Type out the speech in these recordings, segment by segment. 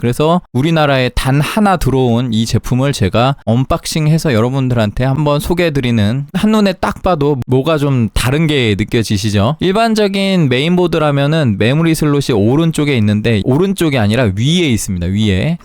그래서 우리나라에 단 하나 들어온 이 제품을 제가 언박싱해서 여러분들한테 한번 소개해드리는, 한눈에 딱 봐도 뭐가 좀 다른 게 느껴지시죠? 일반적인 메인보드라면은 메모리 슬롯이 오른쪽에 있는데 오른쪽이 아니라 위에 있습니다. 위에.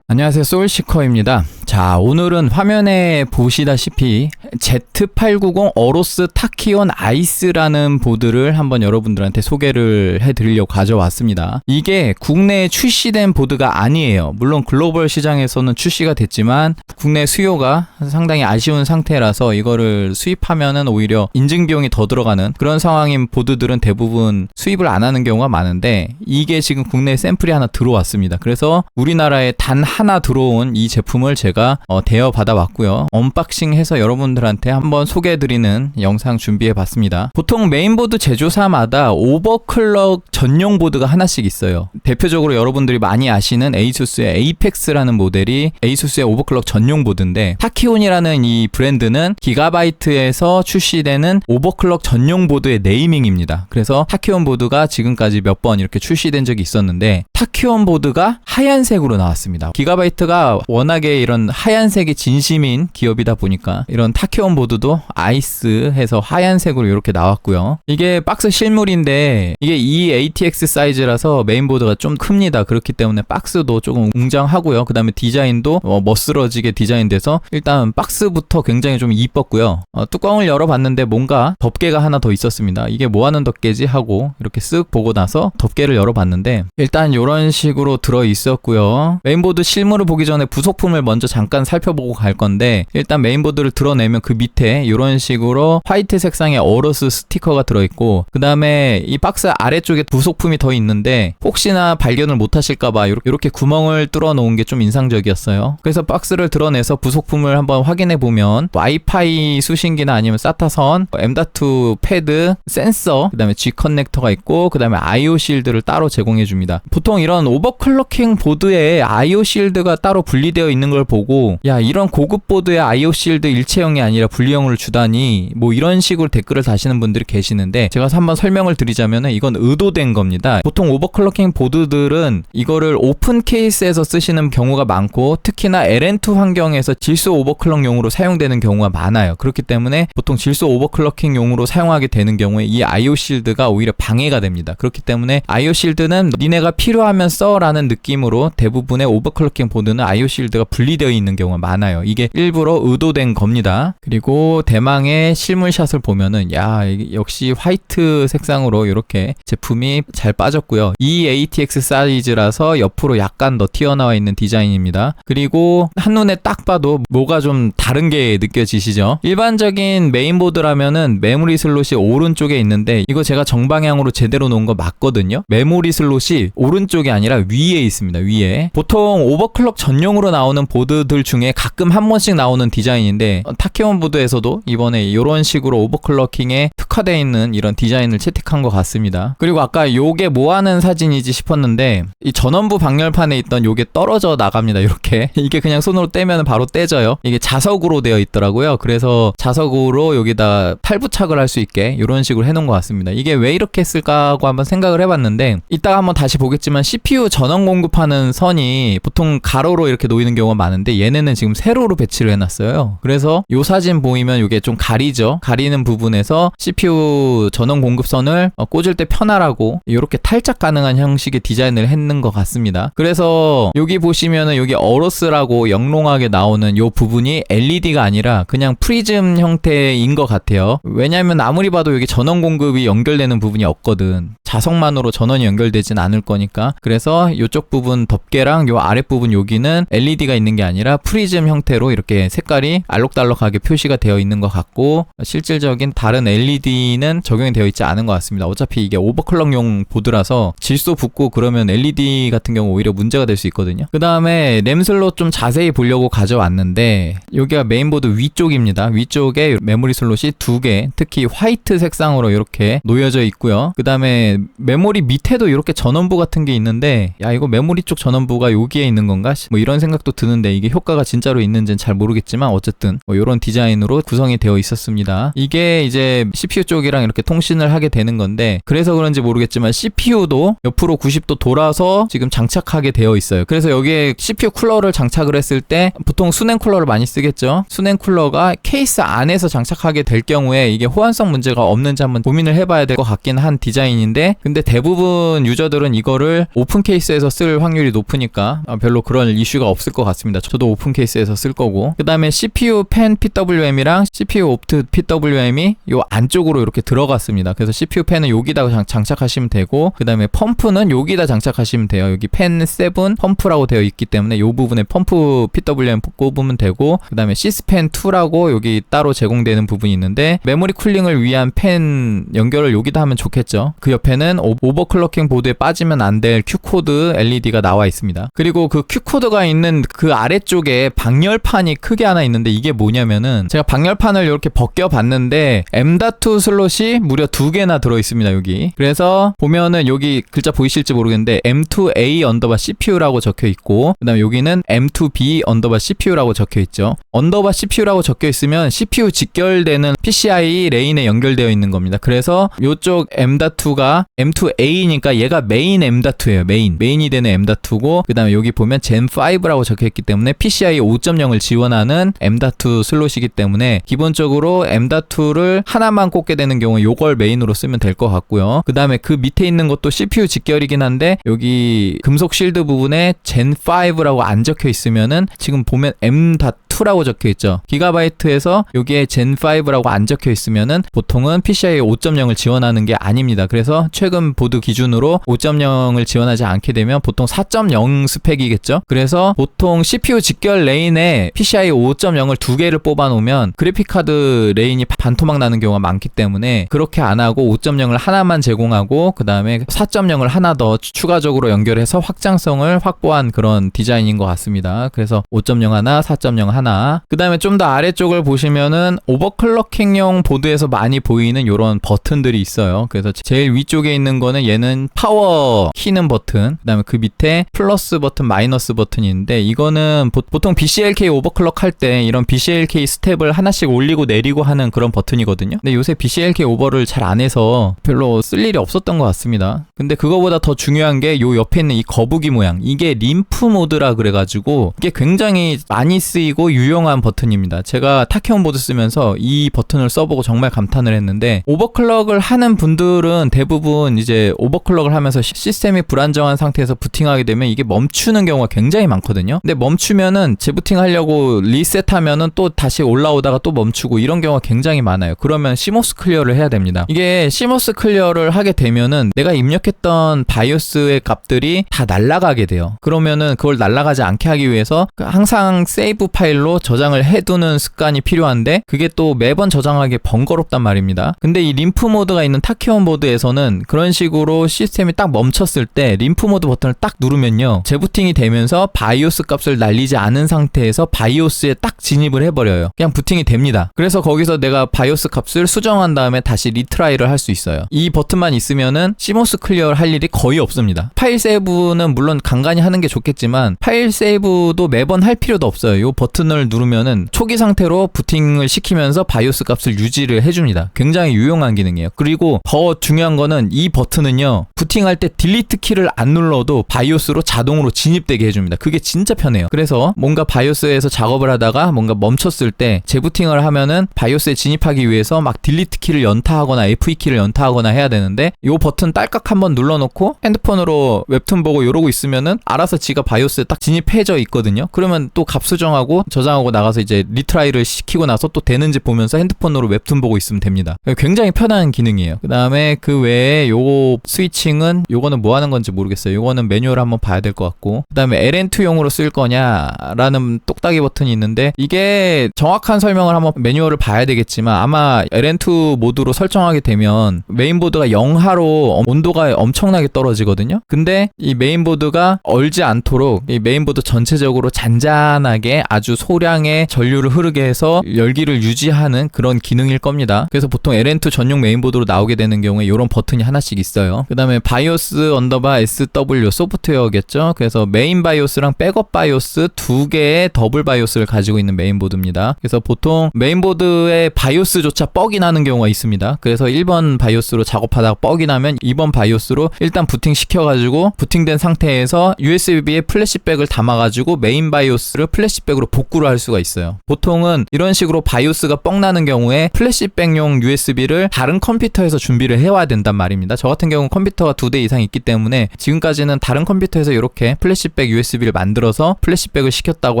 안녕하세요, 소울시커입니다. 자, 오늘은 화면에 보시다시피 Z890 어로스 타키온 아이스라는 보드를 한번 여러분들한테 소개를 해드리려고 가져왔습니다. 이게 국내에 출시된 보드가 아니에요. 물론 글로벌 시장에서는 출시가 됐지만 국내 수요가 상당히 아쉬운 상태라서 이거를 수입하면은 오히려 인증 비용이 더 들어가는 그런 상황인 보드들은 대부분 수입을 안 하는 경우가 많은데, 이게 지금 국내에 샘플이 하나 들어왔습니다. 그래서 우리나라에 단 하나 들어온 이 제품을 제가 대여 받아왔고요. 언박싱해서 여러분들한테 한번 소개해드리는 영상 준비해봤습니다. 보통 메인보드 제조사마다 오버클럭 전용 보드가 하나씩 있어요. 대표적으로 여러분들이 많이 아시는 에이수스의 에이펙스라는 모델이 에이수스의 오버클럭 전용 보드인데, 타키온이라는 이 브랜드는 기가바이트에서 출시되는 오버클럭 전용 보드의 네이밍입니다. 그래서 타키온 보드가 지금까지 몇 번 이렇게 출시된 적이 있었는데, 타키온 보드가 하얀색으로 나왔습니다. 기가바이트가 워낙에 이런 하얀색이 진심인 기업이다 보니까 이런 타키온 보드도 아이스해서 하얀색으로 이렇게 나왔고요. 이게 박스 실물인데 이게 EATX 사이즈라서 메인보드가 좀 큽니다. 그렇기 때문에 박스도 조금 웅장하고요. 그 다음에 디자인도 멋스러지게 디자인돼서 일단 박스부터 굉장히 좀 이뻤고요. 뚜껑을 열어봤는데 뭔가 덮개가 하나 더 있었습니다. 이게 뭐하는 덮개지 하고 이렇게 쓱 보고 나서 덮개를 열어봤는데 일단 이런 식으로 들어있었고요. 메인보드 실물을 보기 전에 부속품을 먼저 잠깐 살펴보고 갈 건데, 일단 메인보드를 드러내면 그 밑에 이런 식으로 화이트 색상의 어로스 스티커가 들어있고, 그 다음에 이 박스 아래쪽에 부속품이 더 있는데 혹시나 발견을 못하실까봐 이렇게 구멍을 뚫어 놓은 게 좀 인상적이었어요. 그래서 박스를 드러내서 부속품을 한번 확인해 보면 와이파이 수신기나 아니면 사타선, M.2 패드, 센서, 그 다음에 G 커넥터가 있고, 그 다음에 IO 실드를 따로 제공해 줍니다. 보통 이런 오버클럭킹 보드에 IO 실드가 따로 분리되어 있는 걸 보고, 야, 이런 고급 보드에 IO 실드 일체형이 아니라 분리형으로 주다니, 뭐 이런 식으로 댓글을 다시는 분들이 계시는데, 제가 한번 설명을 드리자면은 이건 의도된 겁니다. 보통 오버클럭킹 보드들은 이거를 오픈 케이스에서 쓰시는 경우가 많고, 특히나 LN2 환경에서 질소 오버클럭용으로 사용되는 경우가 많아요. 그렇기 때문에 보통 질소 오버클럭킹용으로 사용하게 되는 경우에 이 IO 실드가 오히려 방해가 됩니다. 그렇기 때문에 IO 실드는 니네가 필요하면 써라는 느낌으로 대부분의 오버클럭킹 보드는 IO 실드가 분리되어 있는 경우가 많아요. 이게 일부러 의도된 겁니다. 그리고 대망의 실물샷을 보면은, 야, 역시 화이트 색상으로 이렇게 제품이 잘 빠졌고요. EATX 사이즈라서 옆으로 약간 더 튀어나와 있는 디자인입니다. 그리고 한눈에 딱 봐도 뭐가 좀 다른 게 느껴지시죠? 일반적인 메인보드라면은 메모리 슬롯이 오른쪽에 있는데, 이거 제가 정방향으로 제대로 놓은 거 맞거든요. 메모리 슬롯이 오른쪽이 아니라 위에 있습니다. 위에. 보통 오버클럭 전용으로 나오는 보드들 중에 가끔 한 번씩 나오는 디자인인데, 타키온 보드에서도 이번에 이런 식으로 오버클럭킹에 특화되어 있는 이런 디자인을 채택한 것 같습니다. 그리고 아까 요게 뭐하는 사진이지 싶었는데, 이 전원부 방열판에 있던 요게 떨어져 나갑니다. 이렇게. 이게 그냥 손으로 떼면 바로 떼져요. 이게 자석으로 되어 있더라고요. 그래서 자석으로 여기다 탈부착을 할 수 있게 이런 식으로 해놓은 것 같습니다. 이게 왜 이렇게 했을까 하고 한번 생각을 해봤는데, 이따가 한번 다시 보겠지만 CPU 전원 공급하는 선이 보통 가로로 이렇게 놓이는 경우가 많은데, 얘네는 지금 세로로 배치를 해놨어요. 그래서 요 사진 보이면 이게 좀 가리죠. 가리는 부분에서 CPU 전원 공급선을 꽂을 때 편하라고 이렇게 탈착 가능한 형식의 디자인을 했는 것 같습니다. 그래서 여기 보시면은 여기 어로스라고 영롱하게 나오는 요 부분이 LED가 아니라 그냥 프리즘 형태인 것 같아요. 왜냐면 아무리 봐도 여기 전원 공급이 연결되는 부분이 없거든. 자석만으로 전원이 연결되진 않을 거니까. 그래서 이쪽 부분 덮개랑 요 아랫부분 여기는 LED가 있는 게 아니라 프리즘 형태로 이렇게 색깔이 알록달록하게 표시가 되어 있는 것 같고, 실질적인 다른 LED는 적용이 되어 있지 않은 것 같습니다. 어차피 이게 오버클럭용 보드라서 질소 붙고 그러면 LED 같은 경우 오히려 문제가 될 수 있거든요. 그 다음에 램 슬롯 좀 자세히 보려고 가져왔는데, 여기가 메인보드 위쪽입니다. 위쪽에 메모리 슬롯이 2개, 특히 화이트 색상으로 이렇게 놓여져 있고요. 그 다음에 메모리 밑에도 이렇게 전원부 같은 게 있는데, 야, 이거 메모리 쪽 전원부가 여기에 있는 건가? 뭐 이런 생각도 드는데, 이게 효과가 진짜로 있는지는 잘 모르겠지만 어쨌든 뭐 이런 디자인으로 구성이 되어 있었습니다. 이게 이제 CPU CPU 쪽이랑 이렇게 통신을 하게 되는 건데, 그래서 그런지 모르겠지만 CPU도 옆으로 90도 돌아서 지금 장착하게 되어 있어요. 그래서 여기에 CPU 쿨러를 장착을 했을 때 보통 수냉 쿨러를 많이 쓰겠죠. 수냉 쿨러가 케이스 안에서 장착하게 될 경우에 이게 호환성 문제가 없는지 한번 고민을 해봐야 될 것 같긴 한 디자인인데, 근데 대부분 유저들은 이거를 오픈 케이스에서 쓸 확률이 높으니까 별로 그런 이슈가 없을 것 같습니다. 저도 오픈 케이스에서 쓸 거고. 그 다음에 CPU 펜 PWM이랑 CPU 옵트 PWM이 요 안쪽으로 이렇게 들어갔습니다. 그래서 CPU 펜은 여기다가 장착하시면 되고, 그 다음에 펌프는 여기다 장착하시면 돼요. 여기 펜 7 펌프라고 되어 있기 때문에 요 부분에 펌프 PWM 꼽으면 되고, 그 다음에 시스펜 2라고 여기 따로 제공되는 부분이 있는데, 메모리 쿨링을 위한 펜 연결을 여기다 하면 좋겠죠. 그 옆에는 오버클럭킹 보드에 빠지면 안 될 Q코드 LED가 나와 있습니다. 그리고 그 Q코드가 있는 그 아래쪽에 방열판이 크게 하나 있는데, 이게 뭐냐면은 제가 방열판을 이렇게 벗겨 봤는데 M.2 슬롯이 무려 2개나 들어 있습니다. 여기. 그래서 보면은 여기 글자 보이실지 모르겠는데 M2A 언더바 CPU라고 적혀 있고, 그 다음에 여기는 M2B 언더바 CPU라고 적혀 있죠. 언더바 CPU라고 적혀 있으면 CPU 직결되는 PCI 레인에 연결되어 있는 겁니다. 그래서 이쪽 M.2가 M2A니까 얘가 메인 M.2예요. 메인이 되는 M.2고, 그 다음에 여기 보면 Gen5라고 적혀 있기 때문에 PCI 5.0을 지원하는 M.2 슬롯이기 때문에 기본적으로 M.2를 하나만 꽂게 되는 경우에 요걸 메인으로 쓰면 될 것 같고요. 그 다음에 그 밑에 있는 것도 CPU 직결이긴 한데, 여기 금속 실드 부분에 Gen5라고 안 적혀 있으면은 지금 보면 M.2라고 적혀 있죠. 기가바이트에서 여기에 Gen5라고 안 적혀 있으면은 보통은 PCI 5.0을 지원하는 게 아닙니다. 그래서 최근 보드 기준으로 5.0을 지원하지 않게 되면 보통 4.0 스펙이겠죠. 그래서 보통 CPU 직결 레인에 PCI 5.0을 2개를 뽑아 놓으면 그래픽카드 레인이 반토막 나는 경우가 많기 때문에 그렇게 안 하고 5.0을 하나만 제공하고, 그 다음에 4.0을 하나 더 추가적으로 연결해서 확장성을 확보한 그런 디자인인 것 같습니다. 그래서 5.0 하나, 4.0 하나. 그 다음에 좀 더 아래쪽을 보시면은 오버클럭킹용 보드에서 많이 보이는 이런 버튼들이 있어요. 그래서 제일 위쪽에 있는 거는 얘는 파워 키는 버튼, 그 다음에 그 밑에 플러스 버튼, 마이너스 버튼이 있는데, 이거는 보통 BCLK 오버클럭 할 때 이런 BCLK 스텝을 하나씩 올리고 내리고 하는 그런 버튼이거든요. 근데 요새 BCLK 오버를 잘 안 해서 별로 쓸 일이 없었던 것 같습니다. 근데 그거보다 더 중요한 게 요 옆에 있는 이 거북이 모양, 이게 림프 모드라 그래가지고 이게 굉장히 많이 쓰이고 유용한 버튼입니다. 제가 타키온 보드 쓰면서 이 버튼을 써보고 정말 감탄을 했는데, 오버클럭을 하는 분들은 대부분 이제 오버클럭을 하면서 시스템이 불안정한 상태에서 부팅하게 되면 이게 멈추는 경우가 굉장히 많거든요. 근데 멈추면은 재부팅 하려고 리셋하면은 또 다시 올라오다가 또 멈추고 이런 경우가 굉장히 많아요. 그러면 시모스 클리어를 해야 됩니다. 이게 시모스 클리어를 하게 되면은 내가 입력했던 바이오스의 값들이 다 날아가게 돼요. 그러면은 그걸 날아가지 않게 하기 위해서 항상 세이브 파일로 저장을 해두는 습관이 필요한데, 그게 또 매번 저장하기 번거롭단 말입니다. 근데 이 림프 모드가 있는 타키온 보드에서는 그런 식으로 시스템이 딱 멈췄을 때 림프 모드 버튼을 딱 누르면요, 재부팅이 되면서 바이오스 값을 날리지 않은 상태에서 바이오스에 딱 진입을 해버려요. 그냥 부팅이 됩니다. 그래서 거기서 내가 바이오스 값을 수정한 다음에 다시 리트라이를 할 수 있어요. 이 버튼만 있으면은 시모스 클리어를 할 일이 거의 없습니다. 파일 세이브는 물론 간간히 하는 게 좋겠지만 파일 세이브도 매번 할 필요도 없어요. 이 버튼을 누르면은 초기 상태로 부팅을 시키면서 바이오스 값을 유지를 해줍니다. 굉장히 유용한 기능이에요. 그리고 더 중요한 거는 이 버튼은요, 부팅할 때 딜리트 키를 안 눌러도 바이오스로 자동으로 진입되게 해줍니다. 그게 진짜 편해요. 그래서 뭔가 바이오스에서 작업을 하다가 뭔가 멈췄을 때 재부팅을 하면은 바이오스에 진입하기 위해서 막 딜리트 키를 연타하거나 FE 키를 연타하거나 해야 되는데, 이 버튼 딸깍 한번 눌러놓고 핸드폰으로 웹툰 보고 이러고 있으면은 알아서 지가 바이오스에 딱 진입해져 있거든요. 그러면 또 값 수정하고 저장하고 나가서 이제 리트라이를 시키고 나서 또 되는지 보면서 핸드폰으로 웹툰 보고 있으면 됩니다. 굉장히 편한 기능이에요. 그 다음에 그 외에 요 스위칭은 요거는 뭐 하는 건지 모르겠어요. 요거는 매뉴얼 한번 봐야 될 것 같고, 그 다음에 LN2용으로 쓸 거냐라는 똑딱이 버튼이 있는데, 이게 정확한 설명을 한번 매뉴얼을 봐야 되겠지만 아마 LN2 모드로 설정하게 되면 메인보드가 영하로 온도가 엄청나게 떨어지거든요. 근데 이 메인보드가 얼지 않도록 이 메인보드 전체적으로 잔잔하게 아주 소량의 전류를 흐르게 해서 열기를 유지하는 그런 기능일 겁니다. 그래서 보통 LN2 전용 메인보드로 나오게 되는 경우에 이런 버튼이 하나씩 있어요. 그 다음에 바이오스 언더바 SW 소프트웨어겠죠. 그래서 메인 바이오스랑 백업 바이오스 두 개의 더블 바이오스를 가지고 있는 메인보드입니다. 그래서 보통 메인보드의 바이오스조차 뻑이 나는 경우가 있습니다. 그래서 1번 바이오스로 작업하다가 뻑이 나면 2번 바이오스로 일단 부팅 시켜가지고 부팅된 상태에서 USB에 플래시백을 담아가지고 메인 바이오스를 플래시백으로 복구를 할 수가 있어요. 보통은 이런 식으로 바이오스가 뻑 나는 경우에 플래시백용 USB를 다른 컴퓨터에서 준비를 해와야 된단 말입니다. 저 같은 경우는 컴퓨터가 2대 이상 있기 때문에 지금까지는 다른 컴퓨터에서 이렇게 플래시백 USB를 만들어서 플래시백을 시켰다고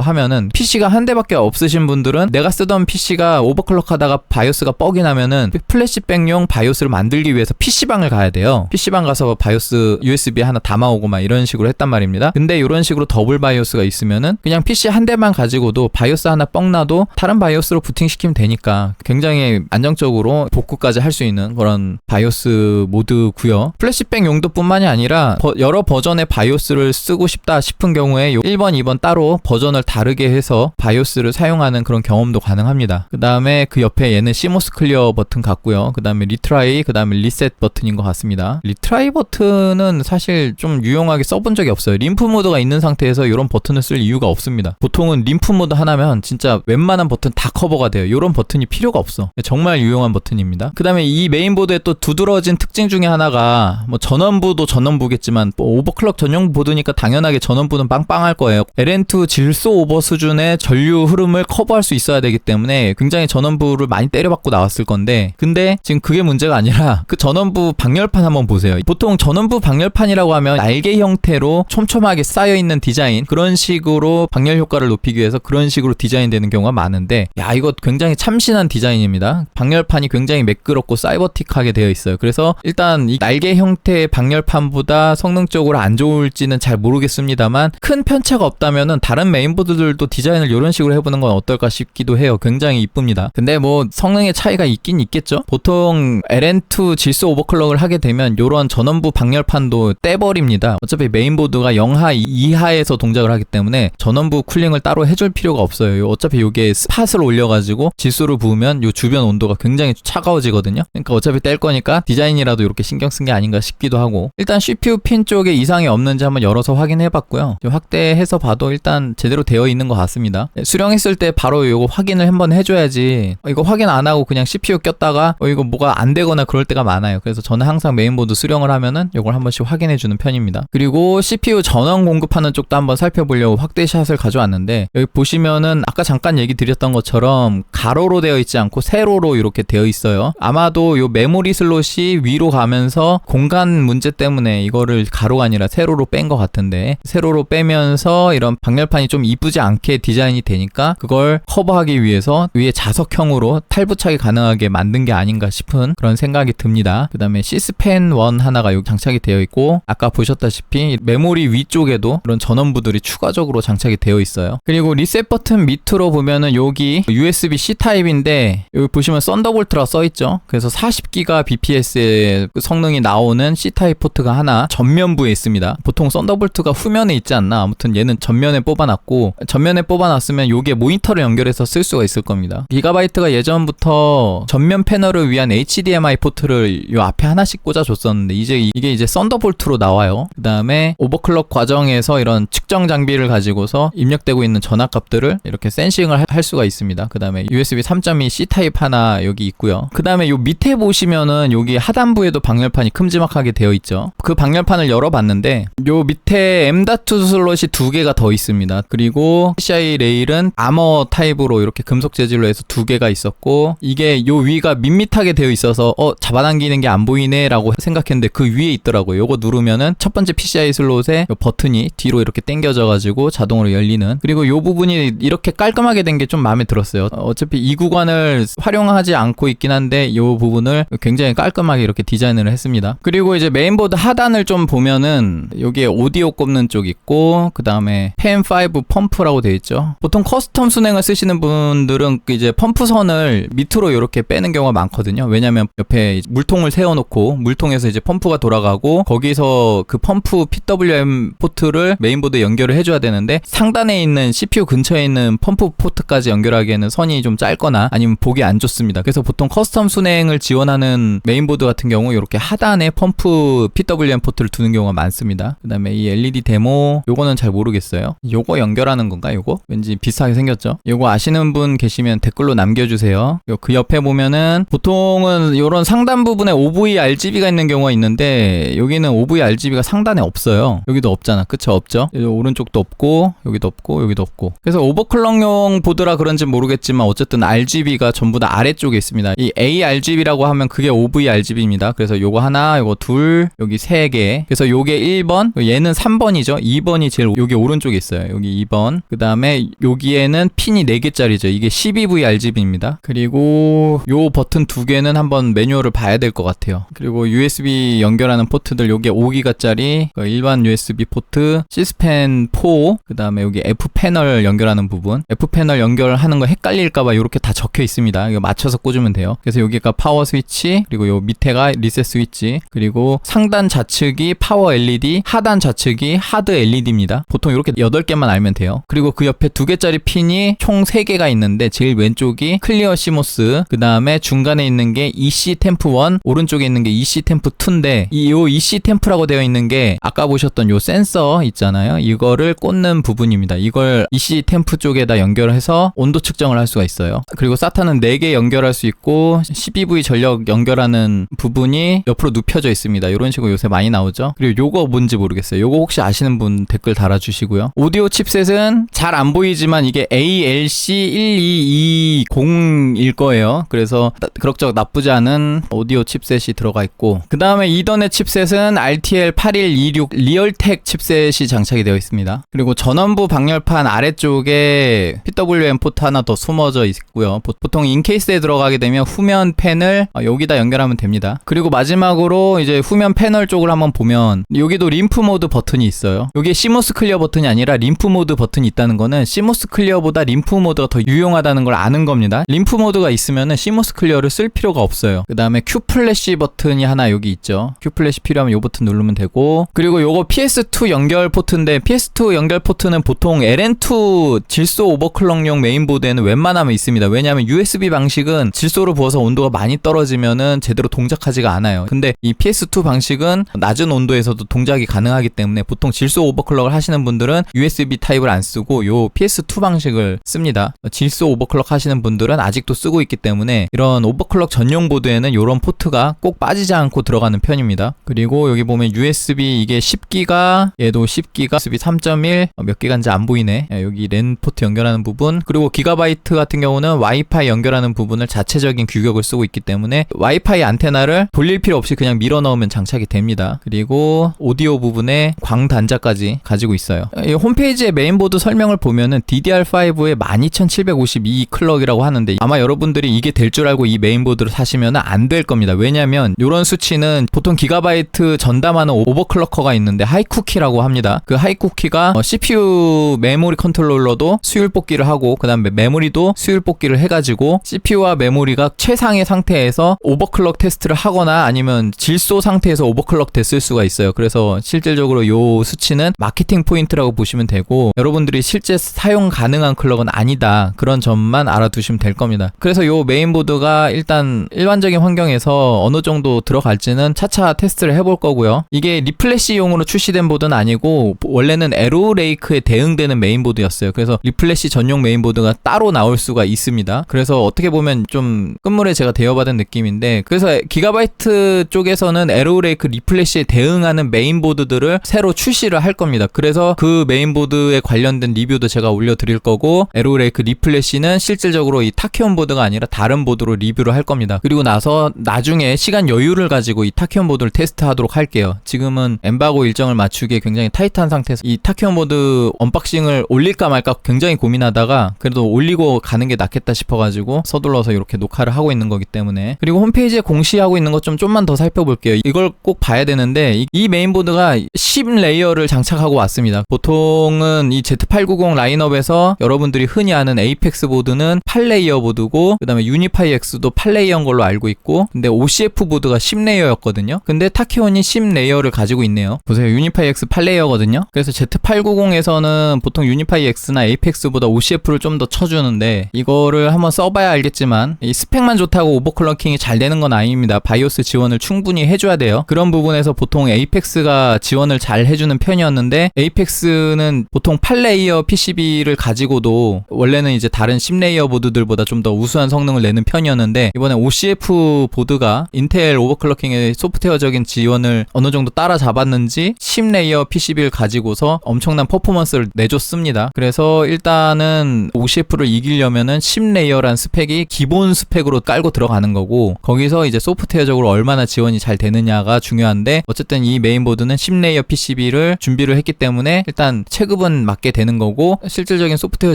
하면은 PC가 한 대밖에 없으신 분들은 내가 쓰던 PC가 오버클럭 하다가 바이오스가 뻑이 나면은 플래시백용 바이오스를 만들기 위해서 PC방을 가야 돼요. PC방 가서 바이오스 USB 하나 담아오고 막 이런 식으로 했단 말입니다. 근데 이런 식으로 더블 바이오스가 있으면은 그냥 PC 한 대만 가지고도 바이오스 하나 뻑 나도 다른 바이오스로 부팅시키면 되니까 굉장히 안정적으로 복구까지 할 수 있는 그런 바이오스 모드고요. 플래시백 용도뿐만이 아니라 여러 버전의 바이오스를 쓰고 싶다 싶은 경우에 1번, 2번 따로 버전을 다르게 해서 바이오스를 사용하는 그런 경험도 가능합니다. 그 다음에 그 옆에 얘는 CMOS 클리어 버튼 같고요. 그 다음에 리트라이, 그 다음에 리셋 버튼인 것 같습니다. 리트라이 버튼은 사실 좀 유용하게 써본 적이 없어요. 림프 모드가 있는 상태에서 이런 버튼을 쓸 이유가 없습니다. 보통은 림프 모드 하나면 진짜 웬만한 버튼 다 커버가 돼요. 이런 버튼이 필요가 없어. 정말 유용한 버튼입니다. 그 다음에 이 메인보드에 또 두드러진 특징 중에 하나가 뭐 전원부도 전원부겠지만 뭐 오버클럭 전용 보드니까 당연하게 전원부는 빵빵할 거예요. LN2 질소 오버 수준의 전류 흐름을 커버할 수 있어야 되기 때문에 굉장히 전원부를 많이 때려박고 나왔을 건데, 근데 지금 그게 문제가 아니라 그 전원부 방열판 한번 보세요. 보통 전원부 방열판이라고 하면 날개 형태로 촘촘하게 쌓여있는 디자인, 그런 식으로 방열 효과를 높이기 위해서 그런 식으로 디자인되는 경우가 많은데, 야, 이거 굉장히 참신한 디자인입니다. 방열판이 굉장히 매끄럽고 사이버틱하게 되어 있어요. 그래서 일단 이 날개 형태의 방열판보다 성능적으로 안 좋을지는 잘 모르겠습니다만 큰 편차가 없다면은 다른 메인보드들도 디자인을 이런 식으로 해보는 건 어떨까 싶기도 해요. 굉장히 이쁩니다. 근데 뭐 성능의 차이가 있긴 있겠죠. 보통 LN2 질소 오버클럭을 하게 되면 이런 전원부 방열판도 떼버립니다. 어차피 메인보드가 0하 이하에서 동작을 하기 때문에 전원부 쿨링을 따로 해줄 필요가 없어요. 어차피 이게 스팟을 올려가지고 질소를 부으면 이 주변 온도가 굉장히 차가워지거든요. 그러니까 어차피 뗄 거니까 디자인이라도 이렇게 신경 쓴 게 아닌가 싶기도 하고, 일단 CPU 핀 쪽에 이상이 없는지 한번 열어서 확인해 봤고요. 확대해서 봐도 일단 제대로 되어 있는 것 같습니다. 수령했을 때 바로 이거 확인을 한번 해줘야지, 이거 확인 안 하고 그냥 CPU 꼈다가 이거 뭐가 안 되거나 그럴 때가 많아요. 그래서 저는 항상 메인보드 수령을 하면은 이걸 한 번씩 확인해 주는 편입니다. 그리고 CPU 전원 공급하는 쪽도 한번 살펴보려고 확대샷을 가져왔는데, 여기 보시면은 아까 잠깐 얘기 드렸던 것처럼 가로로 되어 있지 않고 세로로 이렇게 되어 있어요. 아마도 요 메모리 슬롯이 위로 가면서 공간 문제 때문에 이거를 가로가 아니라 세로로 뺀 것 같은데, 세로로 빼면서 이런 방열판이 좀 이쁘지 않게 디자인이 되니까 그걸 커버하기 위해서 위에 자석형으로 탈부착이 가능하게 만든 게 아닌가 싶은 그런 생각이 듭니다. 그 다음에 시스펜 1 하나가 여기 장착이 되어 있고, 아까 보셨다시피 메모리 위쪽에도 그런 전원부들이 추가적으로 장착이 되어 있어요. 그리고 리셋 버튼 밑으로 보면은 여기 USB-C 타입인데 여기 보시면 썬더볼트라고 써있죠. 그래서 40GBps의 성능이 나오는 C타입 포트가 하나 전면부에 있습니다. 보통 썬더볼트가 후면에 있지 않나? 아무튼 얘는 전면에 뽑아놨고, 전면에 뽑아놨으면 요게 모니터를 연결해서 쓸 수가 있을 겁니다. 기가바이트가 예전부터 전면 패널을 위한 HDMI 포트를 요 앞에 하나씩 꽂아줬었는데 이게 이제 썬더볼트로 나와요. 그 다음에 오버클럭 과정에서 이런 측정 장비를 가지고서 입력되고 있는 전압값들을 이렇게 센싱을 할 수가 있습니다. 그 다음에 USB 3.2 C타입 하나 여기 있고요. 그 다음에 요 밑에 보시면은 여기 하단부에도 방열판이 큼지막하게 되어 있죠. 그 방열판을 열어봤는데 요 밑에 M.2 슬롯이 2개가 더 있습니다. 그리고 PCI 레일은 아머 타입으로 이렇게 금속 재질로 해서 2개가 있었고, 이게 요 위가 밋밋하게 되어 있어서 잡아당기는 게 안 보이네 라고 생각했는데 그 위에 있더라고요. 요거 누르면은 첫 번째 PCI 슬롯에 요 버튼이 뒤로 이렇게 당겨져 가지고 자동으로 열리는, 그리고 요 부분이 이렇게 깔끔하게 된 게 좀 마음에 들었어요. 어차피 이 구간을 활용하지 않고 있긴 한데 요 부분을 굉장히 깔끔하게 이렇게 디자인을 했습니다. 그리고 이제 메인보드 하단을 좀 보면은 여기에 오디오 꼽는 쪽 있고, 그 다음에 PM5 펌프라고 되어 있죠. 보통 커스텀 순행을 쓰시는 분들은 이제 펌프선을 밑으로 이렇게 빼는 경우가 많거든요. 왜냐면 옆에 물통을 세워놓고 물통에서 이제 펌프가 돌아가고 거기서 그 펌프 PWM 포트를 메인보드에 연결을 해줘야 되는데, 상단에 있는 CPU 근처에 있는 펌프 포트까지 연결하기에는 선이 좀 짧거나 아니면 보기 안 좋습니다. 그래서 보통 커스텀 순행을 지원하는 메인보드 같은 경우 이렇게 하단에 펌프 PWM 포트를 두는 경우가 많습니다. 그 다음에 이 LED 데모, 요거는 잘 모르겠어요. 요거 연결하는 건가? 요거? 왠지 비슷하게 생겼죠? 요거 아시는 분 계시면 댓글로 남겨주세요. 그 옆에 보면은 보면은 보통은 이런 상단 부분에 OV RGB가 있는 경우가 있는데 여기는 OV RGB가 상단에 없어요. 여기도 없잖아. 그쵸? 없죠? 오른쪽도 없고 여기도 없고 여기도 없고. 그래서 오버클럭용 보드라 그런지 모르겠지만 어쨌든 RGB가 전부 다 아래쪽에 있습니다. 이 ARGB라고 하면 그게 OV RGB입니다. 그래서 요거 하나, 요거 둘, 여기 세 개. 그래서 요게 1번, 얘는 3번이죠. 2번이 제일 여기 오른쪽에 있어요. 여기 2번. 그 다음에 여기에는 핀이 4개짜리죠. 이게 12V RGB입니다. 그리고 요 버튼 두 개는 한번 매뉴얼을 봐야 될 것 같아요. 그리고 USB 연결하는 포트들 요게 5기가짜리 일반 USB 포트, 시스펜 4, 그 다음에 여기 F 패널 연결하는 부분. F 패널 연결하는 거 헷갈릴까봐 이렇게 다 적혀 있습니다. 이거 맞춰서 꽂으면 돼요. 그래서 여기가 파워 스위치, 그리고 요 밑에가 리셋 스위치, 그리고 상단 좌측이 파워 LED, 하단 좌측이 하드 LED입니다. 보통 이렇게 8개만 알면 돼요. 그리고 그 옆에 2개짜리 핀이 총 3개가 있는데 제일 왼쪽이 클리어 시모스, 그 다음에 중간에 있는 게 EC 템프 1, 오른쪽에 있는 게 EC 템프 2인데 요 EC 템프라고 되어 있는 게 아까 보셨던 요 센서 있잖아요. 이거를 꽂는 부분입니다. 이걸 EC 템프 쪽에다 연결해서 온도 측정을 할 수가 있어요. 그리고 SATA는 4개 연결할 수 있고 12V 전력 연결하는 부분이 옆으로 눕혀져 있습니다. 이런 식으로 요새 많이 나오죠. 그리고 요거 뭔지 모르겠어요. 요거 혹시 아시는 분 댓글 달아주시고요. 오디오 칩셋은 잘 안 보이지만 이게 ALC1220일 거예요. 그래서 그럭저럭 나쁘지 않은 오디오 칩셋이 들어가 있고, 그 다음에 이더넷 칩셋은 RTL8126 리얼텍 칩셋이 장착이 되어 있습니다. 그리고 전원부 방열판 아래쪽에 PWM 포트 하나 더 숨어져 있고요. 보통 인케이스에 들어가게 되면 후면 팬을 여기다 연결하면 됩니다. 그리고 마지막으로 이제 후면 패널 쪽을 한번 보면 여기도 림프 모드 버튼이 있어요. 이게 시모스 클리어 버튼이 아니라 림프 모드 버튼이 있다는 거는 시모스 클리어보다 림프 모드가 더 유용하다는 걸 아는 겁니다. 림프 모드가 있으면은 시모스 클리어를 쓸 필요가 없어요. 그 다음에 Q 플래시 버튼이 하나 여기 있죠. Q 플래시 필요하면 요 버튼 누르면 되고, 그리고 요거 PS2 연결 포트인데 PS2 연결 포트는 보통 LN2 질소 오버클럭용 메인보드에는 웬만하면 있습니다. 왜냐하면 USB 방식은 질소를 부어서 온도가 많이 떨어지면은 제대로 동작하지가 않아요. 근데 이 PS2 방식은 낮은 온도에서도 동작이 가능하기 때문에 보통 질소 오버클럭을 하시는 분들은 USB 타입을 안 쓰고 요 PS2 방식을 씁니다. 질소 오버클럭 하시는 분들은 아직도 쓰고 있기 때문에 이런 오버클럭 전용 보드에는 이런 포트가 꼭 빠지지 않고 들어가는 편입니다. 그리고 여기 보면 USB 이게 10기가, 얘도 10기가, USB 3.1 몇 기가인지 안 보이네. 여기 랜 포트 연결하는 부분, 그리고 기가바이트 같은 경우는 와이파이 연결하는 부분을 자체적인 규격을 쓰고 있기 때문에 와이파이 안테나를 돌릴 필요 없이 그냥 밀어 넣으면 장착이 됩니다. 그리고 오디오 부분에 광 단자까지 가지고 있어요. 이 홈페이지의 메인보드 설명을 보면은 DDR5에 12752 클럭이라고 하는데 아마 여러분들이 이게 될 줄 알고 이 메인보드를 사시면 안 될 겁니다. 왜냐면 이런 수치는 보통 기가바이트 전담하는 오버클럭커가 있는데 하이쿠키라고 합니다. 그 하이쿠키가 CPU 메모리 컨트롤러도 수율 뽑기를 하고 그 다음에 메모리도 수율 뽑기를 해가지고 CPU와 메모리가 최상의 상태에서 오버클럭 테스트를 하거나 아니면 질소 상태에서 오버클럭 됐을 수가 있어요. 그래서 실질적으로 요 수치는 마케팅 포인트라고 보시면 되고 여러분들이 실제 사용 가능한 클럭은 아니다. 그런 점만 알아두시면 될 겁니다. 그래서 요 메인보드가 일단 일반적인 환경에서 어느 정도 들어갈지는 차차 테스트를 해볼 거고요. 이게 리플래시용으로 출시된 보드는 아니고 원래는 에로레이크에 대응되는 메인보드였어요. 그래서 리플래시 전용 메인보드가 따로 나올 수가 있습니다. 그래서 어떻게 보면 좀 끝물에 제가 대여받은 느낌인데, 그래서 기가바이트 쪽에서는 에로레이크 리플래시에 대응하는 메인보드들을 새로 출시를 할 겁니다. 그래서 그 메인보드에 관련된 리뷰도 제가 올려드릴 거고, 에로레이크 리플래시는 실질적으로 이 타키온 보드가 아니라 다른 보드로 리뷰를 할 겁니다. 그리고 나서 나중에 시간 여유를 가지고 이 타키온 보드를 테스트하도록 할게요. 지금은 엠바고 일정을 맞추기에 굉장히 타이트한 상태에서 이 타키온 보드 언박싱을 올릴까 말까 굉장히 고민하다가 그래도 올리고 가는 게 낫겠다 싶어가지고 서둘러서 이렇게 녹화를 하고 있는 거기 때문에. 그리고 홈페이지에 공시하고 있는 것 좀만 더 살펴볼게요. 이걸 꼭 봐야 되는데 이 메인보드가 10레이어를 장착하고 왔습니다. 보통은 이 Z890 라인업에서 여러분들이 흔히 아는 에이펙스 보드는 8레이어 보드고 그 다음에 유니파이 X도 8레이어인 걸로 알고 있고, 근데 OCF 보드가 10레이어였거든요. 근데 타키온이 10레이어를 가지고 있네요. 보세요. 유니파이 X 8레이어거든요. 그래서 Z890에서는 보통 유니파이 X나 에이펙스보다 OCF를 좀 더 쳐주는데 이거를 한번 써봐야 알겠지만 이 스펙만 좋다고 오버클럭킹이 잘 되는 건 아닙니다. 바이오스 지원을 충분히 해줘야 돼요. 그런 부분에서 보통 에이펙스가 지원을 잘 해주는 편이었는데 에이펙스는 보통 8레이어 PCB를 가지고도 원래는 이제 다른 10레이어 보드들보다 좀 더 우수한 성능을 내는 편이었는데 기본이었는데 이번에 OCF 보드가 인텔 오버클럭킹의 소프트웨어적인 지원을 어느 정도 따라잡았는지 10레이어 PCB를 가지고서 엄청난 퍼포먼스를 내줬습니다. 그래서 일단은 OCF를 이기려면은 10레이어란 스펙이 기본 스펙으로 깔고 들어가는 거고, 거기서 이제 소프트웨어적으로 얼마나 지원이 잘 되느냐가 중요한데, 어쨌든 이 메인보드는 10레이어 PCB를 준비를 했기 때문에 일단 체급은 맞게 되는 거고, 실질적인 소프트웨어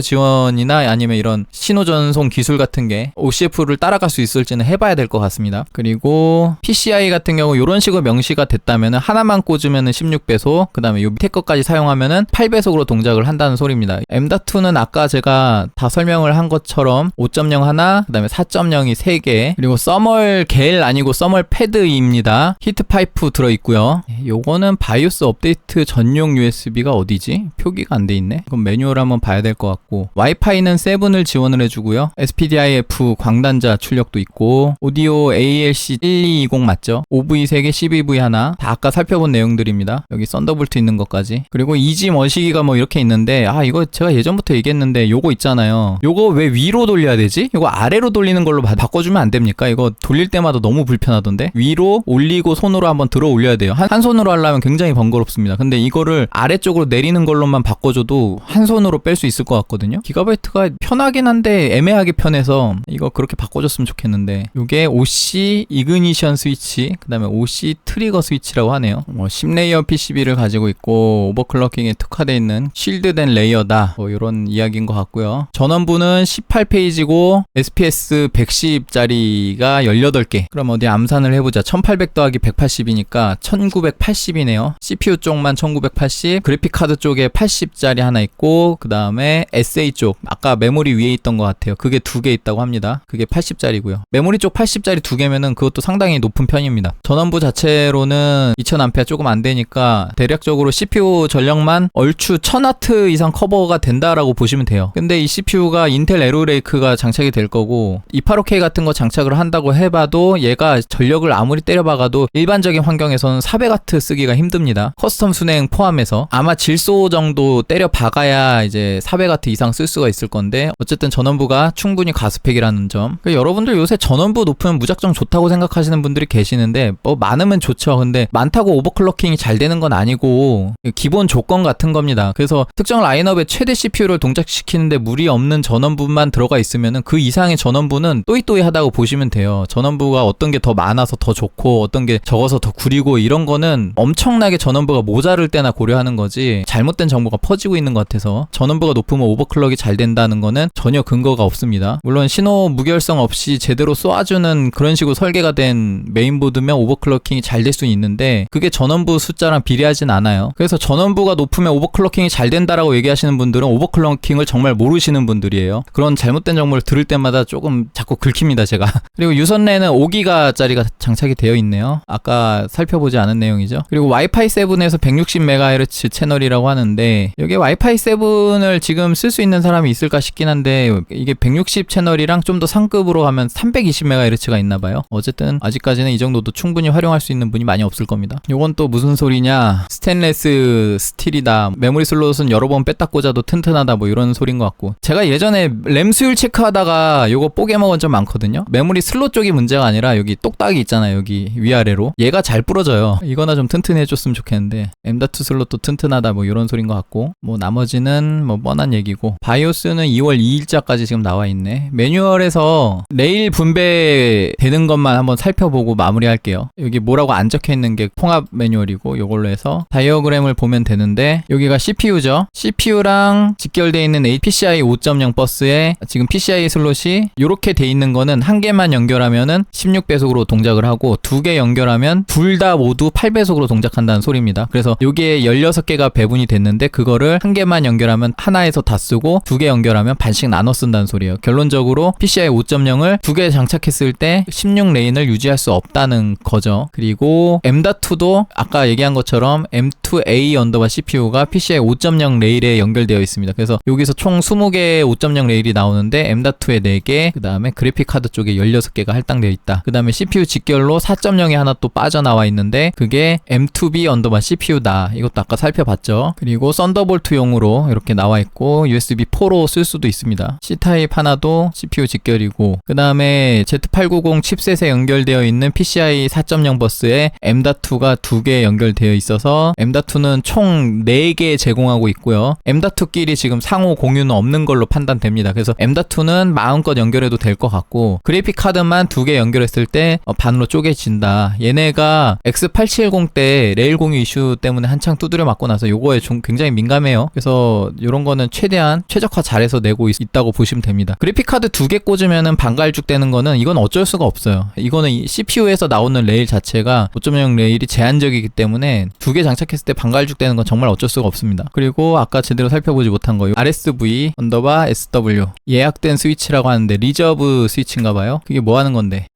지원이나 아니면 이런 신호전송 기술 같은 게 OCF를 따라갈 수 있을지는 해봐야 될 것 같습니다. 그리고 PCI 같은 경우 이런 식으로 명시가 됐다면 하나만 꽂으면 16배속, 그 다음에 요 밑에 것까지 사용하면 8배속으로 동작을 한다는 소리입니다. M.2는 아까 제가 다 설명을 한 것처럼 5.0 하나, 그 다음에 4.0이 3개, 그리고 써멀 겔 아니고 써멀 패드입니다. 히트파이프 들어있고요. 요거는 바이오스 업데이트 전용 USB가 어디지? 표기가 안 돼 있네. 그럼 매뉴얼 한번 봐야 될 것 같고, 와이파이는 7을 지원을 해주고요. SPDIF 광단자 출력도 있고, 오디오 ALC 1220 맞죠? OV 3개, CVV 하나, 다 아까 살펴본 내용들입니다. 여기 썬더볼트 있는 것까지. 그리고 이지 머시기가 뭐 이렇게 있는데, 이거 제가 예전부터 얘기했는데 요거 있잖아요. 요거 왜 위로 돌려야 되지? 요거 아래로 돌리는 걸로 바꿔주면 안 됩니까? 이거 돌릴 때마다 너무 불편하던데? 위로 올리고 손으로 한번 들어 올려야 돼요. 한 손으로 하려면 굉장히 번거롭습니다. 근데 이거를 아래쪽으로 내리는 걸로만 바꿔줘도 한 손으로 뺄 수 있을 것 같거든요. 기가바이트가 편하긴 한데 애매하게 편해서 이거 그렇게 바꿔줬으면 좋겠는데, 요게 OC 이그니션 스위치, 그 다음에 OC 트리거 스위치라고 하네요. 10레이어 PCB를 가지고 있고 오버클럭킹에 특화되어 있는 쉴드된 레이어다, 이런 이야기인 것 같고요. 전원부는 18페이지고 SPS 110짜리가 18개. 그럼 어디 암산을 해보자. 1800 더하기 180이니까 1980이네요. CPU 쪽만 1980, 그래픽카드 쪽에 80짜리 하나 있고, 그 다음에 SA 쪽, 아까 메모리 위에 있던 것 같아요. 그게 2개 있다고 합니다. 그게 80짜리고요. 메모리 쪽 80짜리 2개면은 그것도 상당히 높은 편입니다. 전원부 자체로는 2000A 조금 안 되니까 대략적으로 CPU 전력만 얼추 1000W 이상 커버가 된다라고 보시면 돼요. 근데 이 CPU가 인텔 에로레이크가 장착이 될 거고, 285K 같은 거 장착을 한다고 해봐도 얘가 전력을 아무리 때려박아도 일반적인 환경에서는 400W 쓰기가 힘듭니다. 커스텀 순행 포함해서 아마 질소 정도 때려 박아야 이제 400W 이상 쓸 수가 있을 건데, 어쨌든 전원부가 충분히 가스펙이라는 점. 그러니까 여러분들 요새 전원부 높으면 무작정 좋다고 생각하시는 분들이 계시는데, 많으면 좋죠. 근데 많다고 오버클럭킹이 잘 되는 건 아니고 기본 조건 같은 겁니다. 그래서 특정 라인업의 최대 CPU를 동작시키는데 무리 없는 전원부만 들어가 있으면은 그 이상의 전원부는 또이또이하다고 보시면 돼요. 전원부가 어떤 게 더 많아서 더 좋고 어떤 게 적어서 더 구리고 이런 거는 엄청나게 전원부가 모자랄 때나 고려하는 거지, 잘못된 정보가 퍼지고 있는 것 같아서 전원부가 높으면 오버클럭이 잘 된다는 거는 전혀 근거가 없습니다. 물론 신호 무결성 없이 제대로 쏘아주는 그런 식으로 설계가 된 메인보드면 오버클럭킹이 잘 될 수 있는데, 그게 전원부 숫자랑 비례하진 않아요. 그래서 전원부가 높으면 오버클럭킹이 잘 된다라고 얘기하시는 분들은 오버클럭킹을 정말 모르시는 분들이에요. 그런 잘못된 정보를 들을 때마다 조금 자꾸 긁힙니다, 제가. 그리고 유선랜은 5기가짜리가 장착이 되어 있네요. 아까 살펴보지 않은 내용이죠. 그리고 와이파이 7에서 160MHz 채널이라고 하는데, 여기 와이파이 7을 지금 쓸 수 있는 사람이 있을까 싶긴 한데, 이게 160 채널이랑 좀 더 상급으로 하면 320MHz가 있나봐요. 어쨌든 아직까지는 이 정도도 충분히 활용할 수 있는 분이 많이 없을 겁니다. 요건 또 무슨 소리냐, 스테인레스 스틸이다, 메모리 슬롯은 여러 번 뺐다 꽂아도 튼튼하다, 뭐 이런 소린 것 같고, 제가 예전에 램 수율 체크하다가 요거 뽀개 먹은 점 많거든요. 메모리 슬롯 쪽이 문제가 아니라 여기 똑딱이 있잖아요, 여기 위아래로. 얘가 잘 부러져요. 이거나 좀 튼튼해줬으면 좋겠는데, M.2 슬롯도 튼튼하다, 뭐 이런 소린 것 같고, 뭐 나머지는 뭐 뻔한 얘기고. 바이오스는 2월 2일자까지 지금 나와 있네. 매뉴얼에서 레일 분배되는 것만 한번 살펴보고 마무리할게요. 여기 뭐라고 안 적혀있는 게 통합 매뉴얼이고, 요걸로 해서 다이어그램을 보면 되는데, 여기가 CPU죠. CPU랑 직결되어 있는 PCI 5.0 버스에 지금 PCI 슬롯이 요렇게 돼 있는 거는 한 개만 연결하면은 16배속으로 동작을 하고, 2개 연결하면 둘 다 모두 8배속으로 동작한다는 소리입니다. 그래서 여기에 16개가 배분이 됐는데, 그거를 한 개만 연결하면 하나에서 다 쓰고 2개 연결하면 반씩 나눠 쓴다는 소리예요. 결론적으로 PCI 5.0을 2개 장착했을 때 16레인을 유지할 수 없다는 거죠. 그리고 M.2도 아까 얘기한 것처럼 M2A 언더바 CPU가 PCI 5.0 레일에 연결되어 있습니다. 그래서 여기서 총 20개의 5.0 레일이 나오는데 M.2에 4개, 그 다음에 그래픽카드 쪽에 16개가 할당되어 있다. 그 다음에 CPU 직결로 4.0이 하나 또 빠져나와 있는데, 그게 M2B 언더바 CPU다. 이것도 아까 살펴봤죠. 그리고 썬더볼트용으로 이렇게 나와 있고 USB 4로 쓸 수도 있습니다. C타입 하나도 CPU 직결이고, 그 다음에 Z890 칩셋에 연결되어 있는 PCI 4.0 버스에 M.2가 2개 연결되어 있어서 M.2는 총 4개 제공하고 있고요. M.2끼리 지금 상호 공유는 없는 걸로 판단됩니다. 그래서 M.2는 마음껏 연결해도 될 것 같고, 그래픽 카드만 2개 연결했을 때 반으로 쪼개진다. 얘네가 X870 때 레일 공유 이슈 때문에 한창 두드려 맞고 나서 요거에 좀 굉장히 민감해요. 그래서 요런 거는 최대한 최적화 잘해서 내고 있다고 보시면 됩니다. 그래픽 카드 2개 꽂으면은 반갈죽 되는 거는 이건 어쩔 수가 없어요. 이거는 CPU에서 나오는 레일 자체가 5.0 레일이 제한적이기 때문에 2개 장착했을 때 반갈죽 되는 건 정말 어쩔 수가 없습니다. 그리고 아까 제대로 살펴보지 못한 거 RSV SW 예약된 스위치라고 하는데 리저브 스위치인가 봐요. 그게 뭐 하는 건데?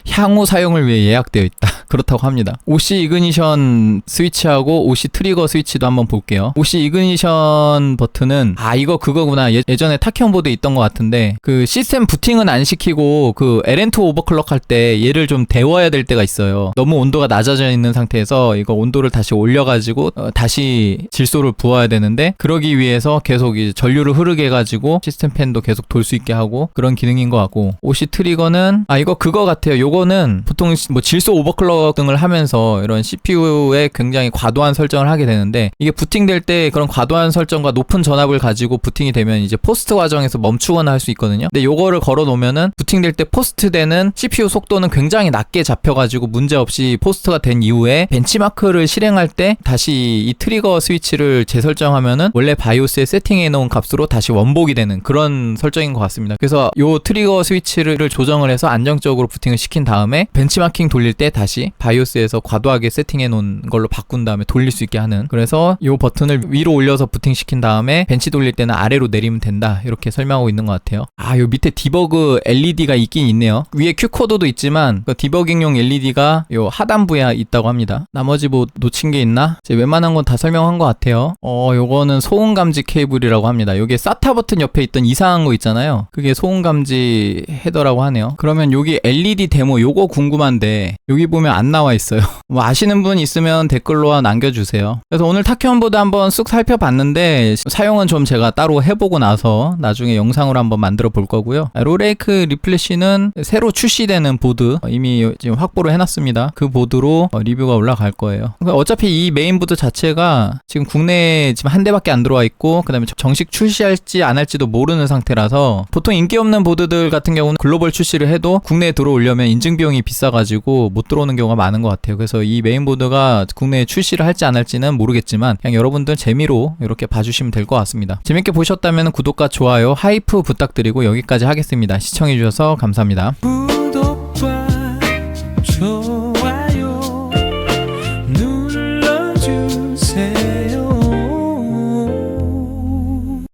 향후 사용을 위해 예약되어 있다. 그렇다고 합니다. OC 이그니션 스위치하고 OC 트리거 스위치도 한번 볼게요. OC 이그니션 버튼은 이거 그거구나. 예전에 타키온 보드에 있던 것 같은데 그 시스템 부팅은 안 시키고 그 LN2 오버클럭 할 때 얘를 좀 데워야 될 때가 있어요. 너무 온도가 낮아져 있는 상태에서 이거 온도를 다시 올려가지고 다시 질소를 부어야 되는데, 그러기 위해서 계속 이제 전류를 흐르게 해가지고 시스템 팬도 계속 돌 수 있게 하고 그런 기능인 것 같고, OC 트리거는 이거 그거 같아요. 요거는 보통 뭐 질소 오버클럭 등을 하면서 이런 CPU에 굉장히 과도한 설정을 하게 되는데, 이게 부팅될 때 그런 과도한 설정과 높은 전압을 가지고 부팅이 되면 이제 포스트 과정에서 멈추거나 할 수 있거든요. 근데 요거를 걸어 놓으면은 부팅될 때 포스트 되는 CPU 속도는 굉장히 낮게 잡혀가지고 문제없이 포스트가 된 이후에 벤치마크를 실행할 때 다시 이 트리거 스위치를 재설정하면은 원래 바이오스에 세팅해 놓은 값으로 다시 원복이 되는 그런 설정인 것 같습니다. 그래서 요 트리거 스위치를 조정을 해서 안정적으로 부팅을 시킨 다음에 벤치마킹 돌릴 때 다시 바이오스에서 과도하게 세팅해 놓은 걸로 바꾼 다음에 돌릴 수 있게 하는, 그래서 이 버튼을 위로 올려서 부팅 시킨 다음에 벤치 돌릴 때는 아래로 내리면 된다, 이렇게 설명하고 있는 것 같아요. 요 밑에 디버그 LED가 있긴 있네요. 위에 Q코드도 있지만 그 디버깅용 LED가 요 하단부에 있다고 합니다. 나머지 뭐 놓친 게 있나? 웬만한 건 다 설명한 것 같아요. 요거는 소음 감지 케이블이라고 합니다. 요게 SATA 버튼 옆에 있던 이상한 거 있잖아요. 그게 소음 감지 헤더라고 하네요. 그러면 여기 LED 데모 요거 궁금한데 여기 보면 안 나와 있어요. 뭐 아시는 분 있으면 댓글로 남겨주세요. 그래서 오늘 타키온보드 한번 쑥 살펴봤는데 사용은 좀 제가 따로 해보고 나서 나중에 영상으로 한번 만들어 볼 거고요. 롤레이크 리플래시는 새로 출시되는 보드 이미 지금 확보를 해놨습니다. 그 보드로 리뷰가 올라갈 거예요. 어차피 이 메인보드 자체가 지금 국내에 지금 한 대밖에 안 들어와 있고, 그 다음에 정식 출시할지 안 할지도 모르는 상태라서 보통 인기 없는 보드들 같은 경우는 글로벌 출시를 해도 국내에 들어오려면 인증 비용이 비싸가지고 못 들어오는 경우가 많은 것 같아요. 그래서 이 메인보드가 국내에 출시를 할지 안 할지는 모르겠지만 그냥 여러분들 재미로 이렇게 봐주시면 될 것 같습니다. 재밌게 보셨다면 구독과 좋아요, 하이프 부탁드리고 여기까지 하겠습니다. 시청해주셔서 감사합니다.